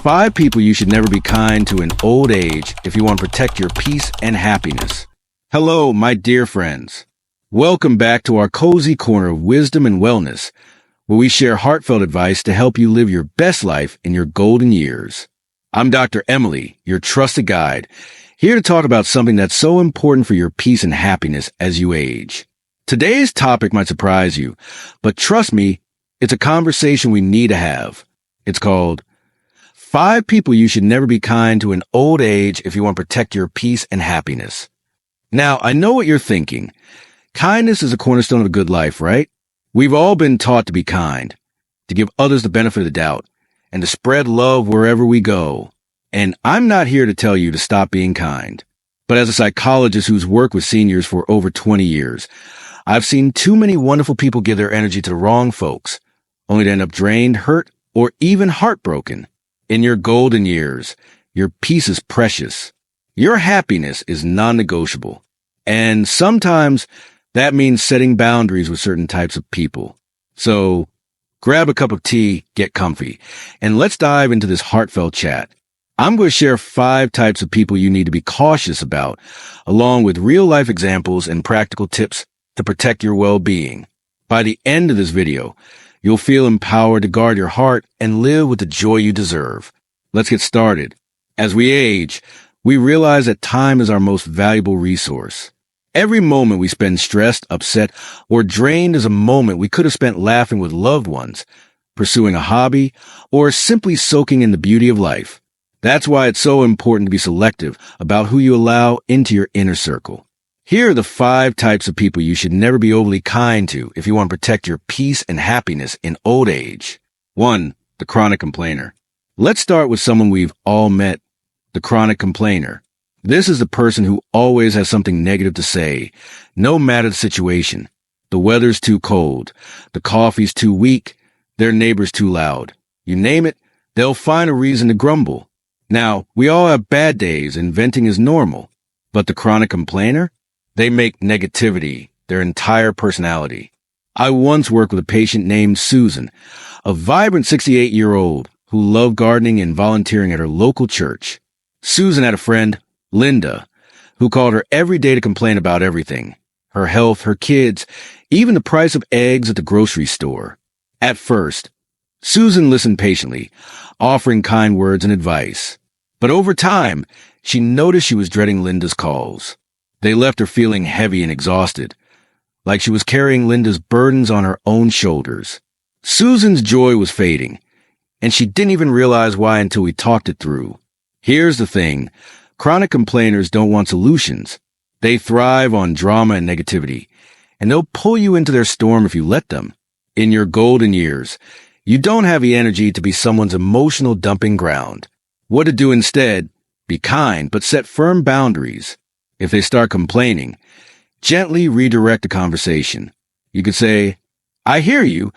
5 people you should never be kind to in old age if you want to protect your peace and happiness. Hello, my dear friends. Welcome back to our cozy corner of wisdom and wellness, where we share heartfelt advice to help you live your best life in your golden years. I'm Dr. Emily, your trusted guide, here to talk about something that's so important for your peace and happiness as you age. Today's topic might surprise you, but trust me, it's a conversation we need to have. It's called 5 people you should never be kind to in old age if you want to protect your peace and happiness. Now, I know what you're thinking. Kindness is a cornerstone of a good life, right? We've all been taught to be kind, to give others the benefit of the doubt, and to spread love wherever we go. And I'm not here to tell you to stop being kind. But as a psychologist who's worked with seniors for over 20 years, I've seen too many wonderful people give their energy to the wrong folks, only to end up drained, hurt, or even heartbroken. In your golden years, your peace is precious. Your happiness is non-negotiable. And sometimes that means setting boundaries with certain types of people. So grab a cup of tea, get comfy, and let's dive into this heartfelt chat. I'm going to share 5 types of people you need to be cautious about, along with real-life examples and practical tips to protect your well-being. By the end of this video, you'll feel empowered to guard your heart and live with the joy you deserve. Let's get started. As we age, we realize that time is our most valuable resource. Every moment we spend stressed, upset, or drained is a moment we could have spent laughing with loved ones, pursuing a hobby, or simply soaking in the beauty of life. That's why it's so important to be selective about who you allow into your inner circle. Here are the 5 types of people you should never be overly kind to if you want to protect your peace and happiness in old age. 1. The chronic complainer. Let's start with someone we've all met, the chronic complainer. This is the person who always has something negative to say, no matter the situation. The weather's too cold, the coffee's too weak, their neighbor's too loud. You name it, they'll find a reason to grumble. Now, we all have bad days and venting is normal, but the chronic complainer? They make negativity their entire personality. I once worked with a patient named Susan, a vibrant 68-year-old who loved gardening and volunteering at her local church. Susan had a friend, Linda, who called her every day to complain about everything, her health, her kids, even the price of eggs at the grocery store. At first, Susan listened patiently, offering kind words and advice. But over time, she noticed she was dreading Linda's calls. They left her feeling heavy and exhausted, like she was carrying Linda's burdens on her own shoulders. Susan's joy was fading, and she didn't even realize why until we talked it through. Here's the thing. Chronic complainers don't want solutions. They thrive on drama and negativity, and they'll pull you into their storm if you let them. In your golden years, you don't have the energy to be someone's emotional dumping ground. What to do instead? Be kind, but set firm boundaries. If they start complaining, gently redirect the conversation. You could say, I hear you,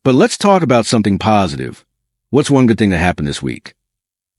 but let's talk about something positive. What's one good thing that happened this week?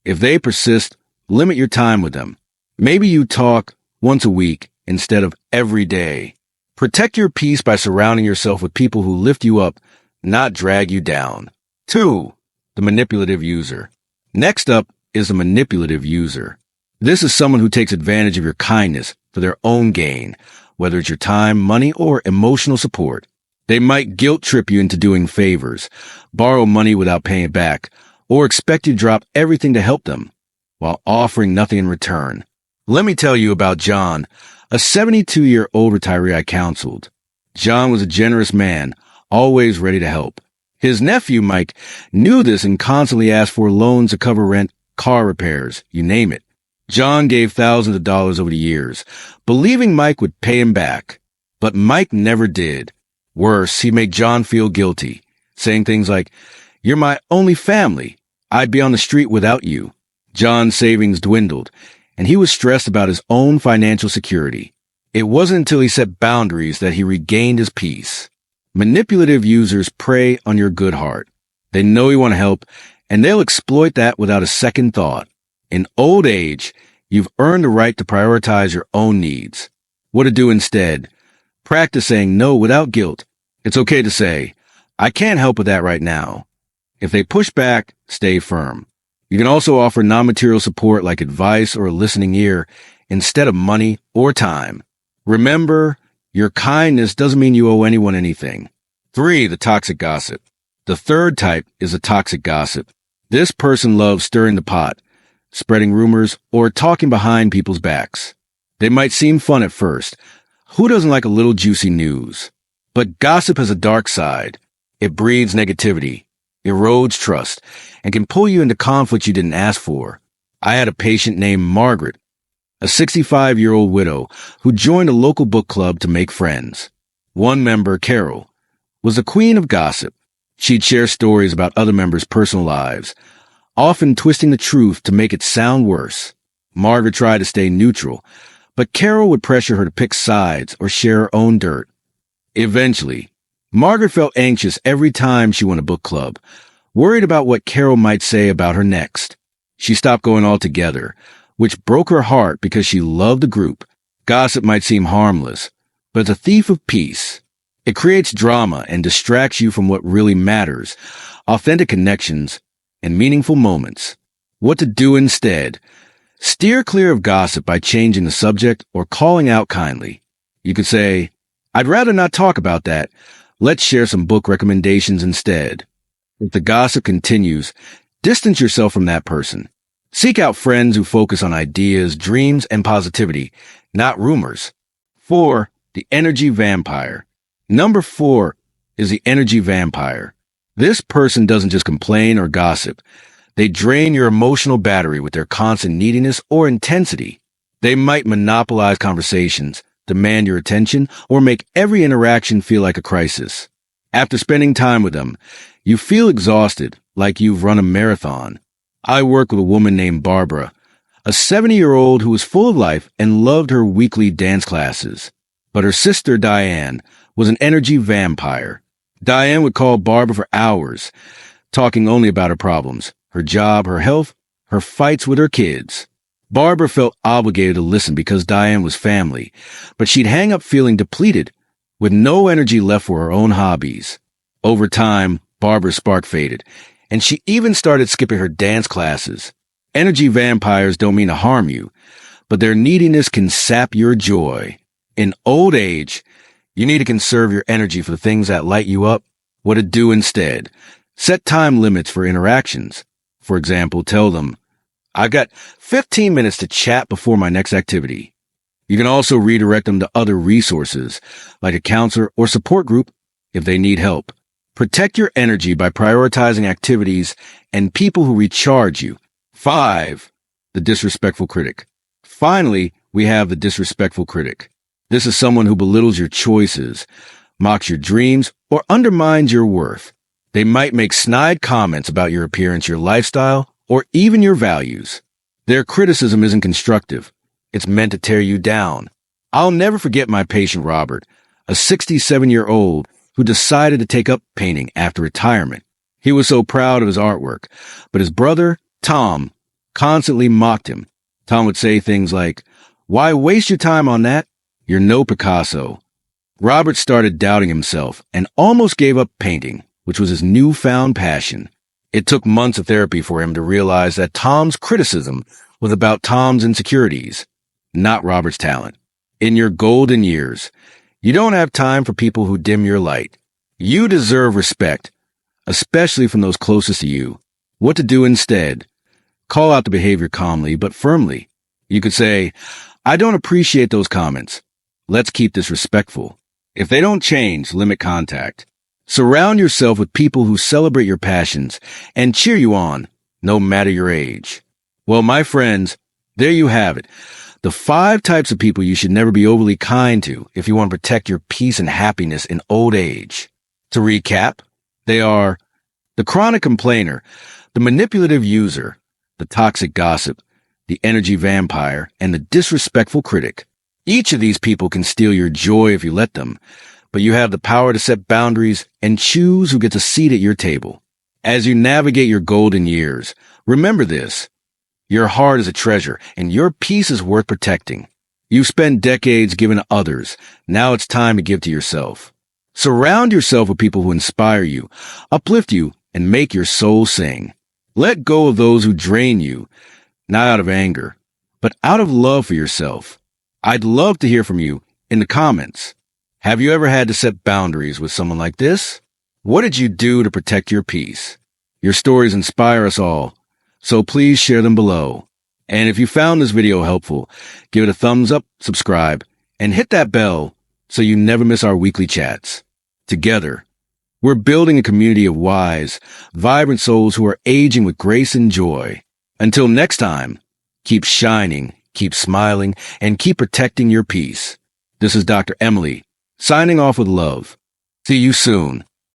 If they persist, limit your time with them. Maybe you talk once a week instead of every day. Protect your peace by surrounding yourself with people who lift you up, not drag you down. 2. The manipulative user. Next up is the manipulative user. This is someone who takes advantage of your kindness for their own gain, whether it's your time, money, or emotional support. They might guilt trip you into doing favors, borrow money without paying it back, or expect you to drop everything to help them, while offering nothing in return. Let me tell you about John, a 72-year-old retiree I counseled. John was a generous man, always ready to help. His nephew, Mike, knew this and constantly asked for loans to cover rent, car repairs, you name it. John gave thousands of dollars over the years, believing Mike would pay him back. But Mike never did. Worse, he made John feel guilty, saying things like, "You're my only family. I'd be on the street without you." John's savings dwindled, and he was stressed about his own financial security. It wasn't until he set boundaries that he regained his peace. Manipulative users prey on your good heart. They know you want to help, and they'll exploit that without a second thought. In old age, you've earned the right to prioritize your own needs. What to do instead? Practice saying no without guilt. It's okay to say, I can't help with that right now. If they push back, stay firm. You can also offer non-material support like advice or a listening ear instead of money or time. Remember, your kindness doesn't mean you owe anyone anything. 3. The toxic gossip. The third type is a toxic gossip. This person loves stirring the pot, spreading rumors, or talking behind people's backs. They might seem fun at first. Who doesn't like a little juicy news? But gossip has a dark side. It breeds negativity, erodes trust, and can pull you into conflicts you didn't ask for. I had a patient named Margaret, a 65-year-old widow who joined a local book club to make friends. One member, Carol, was the queen of gossip. She'd share stories about other members' personal lives, often twisting the truth to make it sound worse. Margaret tried to stay neutral, but Carol would pressure her to pick sides or share her own dirt. Eventually, Margaret felt anxious every time she went to book club, worried about what Carol might say about her next. She stopped going altogether, which broke her heart because she loved the group. Gossip might seem harmless, but it's a thief of peace. It creates drama and distracts you from what really matters, authentic connections and meaningful moments. What to do instead? Steer clear of gossip by changing the subject or calling out kindly. You could say, "I'd rather not talk about that. Let's share some book recommendations instead." If the gossip continues, distance yourself from that person. Seek out friends who focus on ideas, dreams, and positivity, not rumors. 4. The energy vampire. Number 4 is the energy vampire. This person doesn't just complain or gossip. They drain your emotional battery with their constant neediness or intensity. They might monopolize conversations, demand your attention, or make every interaction feel like a crisis. After spending time with them, you feel exhausted, like you've run a marathon. I work with a woman named Barbara, a 70-year-old who was full of life and loved her weekly dance classes. But her sister, Diane, was an energy vampire. Diane would call Barbara for hours, talking only about her problems, her job, her health, her fights with her kids. Barbara felt obligated to listen because Diane was family, but she'd hang up feeling depleted, with no energy left for her own hobbies. Over time, Barbara's spark faded, and she even started skipping her dance classes. Energy vampires don't mean to harm you, but their neediness can sap your joy. In old age, you need to conserve your energy for the things that light you up. What to do instead? Set time limits for interactions. For example, tell them, "I've got 15 minutes to chat before my next activity." You can also redirect them to other resources, like a counselor or support group, if they need help. Protect your energy by prioritizing activities and people who recharge you. 5. The disrespectful critic. Finally, we have the disrespectful critic. This is someone who belittles your choices, mocks your dreams, or undermines your worth. They might make snide comments about your appearance, your lifestyle, or even your values. Their criticism isn't constructive. It's meant to tear you down. I'll never forget my patient Robert, a 67-year-old who decided to take up painting after retirement. He was so proud of his artwork, but his brother, Tom, constantly mocked him. Tom would say things like, "Why waste your time on that? You're no Picasso." Robert started doubting himself and almost gave up painting, which was his newfound passion. It took months of therapy for him to realize that Tom's criticism was about Tom's insecurities, not Robert's talent. In your golden years, you don't have time for people who dim your light. You deserve respect, especially from those closest to you. What to do instead? Call out the behavior calmly but firmly. You could say, "I don't appreciate those comments. Let's keep this respectful." If they don't change, limit contact. Surround yourself with people who celebrate your passions and cheer you on, no matter your age. Well, my friends, there you have it. The 5 types of people you should never be overly kind to if you want to protect your peace and happiness in old age. To recap, they are the chronic complainer, the manipulative user, the toxic gossip, the energy vampire, and the disrespectful critic. Each of these people can steal your joy if you let them, but you have the power to set boundaries and choose who gets a seat at your table. As you navigate your golden years, remember this. Your heart is a treasure, and your peace is worth protecting. You've spent decades giving to others. Now it's time to give to yourself. Surround yourself with people who inspire you, uplift you, and make your soul sing. Let go of those who drain you, not out of anger, but out of love for yourself. I'd love to hear from you in the comments. Have you ever had to set boundaries with someone like this? What did you do to protect your peace? Your stories inspire us all, so please share them below. And if you found this video helpful, give it a thumbs up, subscribe, and hit that bell so you never miss our weekly chats. Together, we're building a community of wise, vibrant souls who are aging with grace and joy. Until next time, keep shining, keep smiling, and keep protecting your peace. This is Dr. Emily, signing off with love. See you soon.